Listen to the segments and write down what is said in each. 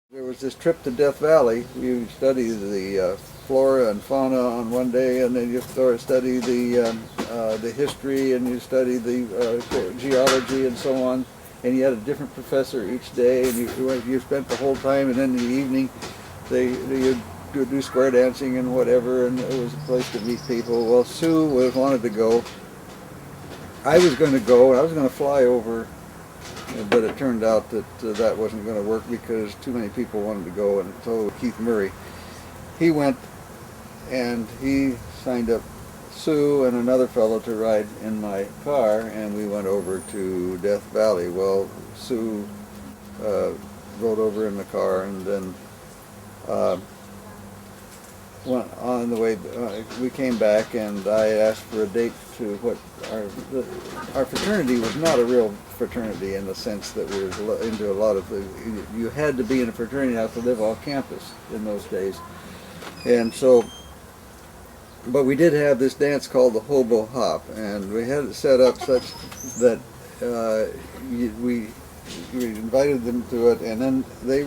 There was this trip to Death Valley. You study the flora and fauna on one day, and then you study the history, and you study the geology and so on. And you had a different professor each day, and you spent the whole time. And then in the evening, you'd do square dancing and whatever, and it was a place to meet people. Well, Sue wanted to go. I was going to go, and I was going to fly over. But it turned out that that wasn't going to work because too many people wanted to go, and so Keith Murray, he went and he signed up Sue and another fellow to ride in my car, and we went over to Death Valley. Well, Sue rode over in the car, and then on the way we came back, and I asked for a date to what our fraternity was not a real fraternity in the sense that we were into a lot of you had to be in a fraternity house to live off campus in those days. And so, but we did have this dance called the Hobo Hop, and we had it set up such that we invited them to it, and then they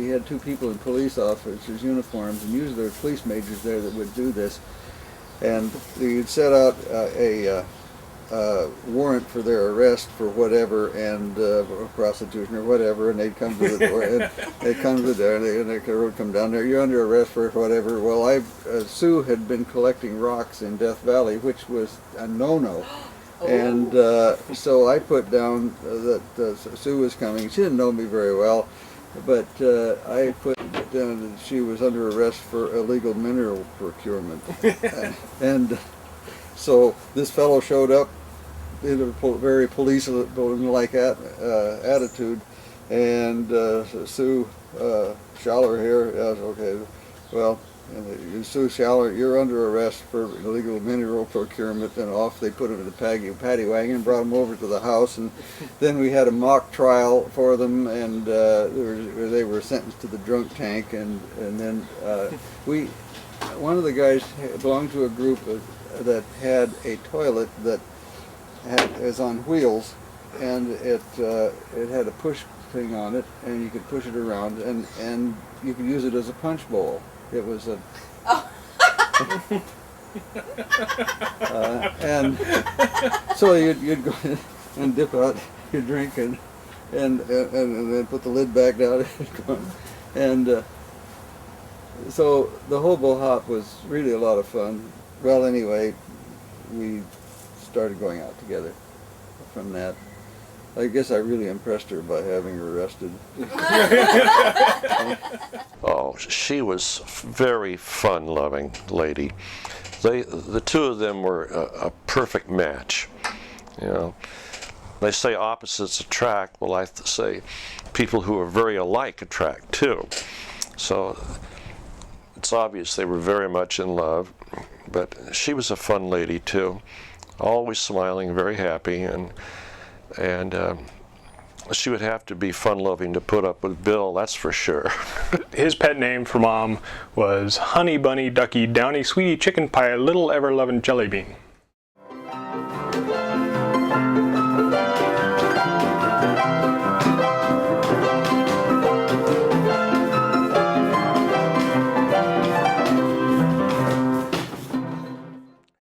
had two people in police officers' uniforms, and usually there were police majors there that would do this, and you'd set out a warrant for their arrest for whatever, and prostitution or whatever, and they'd come to the door, and they'd come to the door, and they would come down there, you're under arrest for whatever. Well, Sue had been collecting rocks in Death Valley, which was a no-no. And so I put down that Sue was coming. She didn't know me very well, but I put down that she was under arrest for illegal mineral procurement. And so this fellow showed up in a very police-like attitude, and Sue Schaller here, okay, well, and Sue Schaller, you're under arrest for illegal mineral procurement, and off they put him in the paddy wagon and brought him over to the house, and then we had a mock trial for them, and they were sentenced to the drunk tank, and then one of the guys belonged to a group that had a toilet that is on wheels, and it had a push thing on it, and you could push it around, and you could use it as a punch bowl. It was a, and so you'd go in and dip out your drink and then put the lid back down and so the Hobo Hop was really a lot of fun. Well, anyway, we started going out together from that. I guess I really impressed her by having her arrested. Oh, she was a very fun-loving lady. The two of them were a perfect match. You know, they say opposites attract. Well, I say people who are very alike attract too. So it's obvious they were very much in love. But she was a fun lady too, always smiling, very happy, and she would have to be fun-loving to put up with Bill, that's for sure. His pet name for Mom was Honey Bunny Ducky Downy Sweetie Chicken Pie Little Ever-Lovin' Jelly Bean.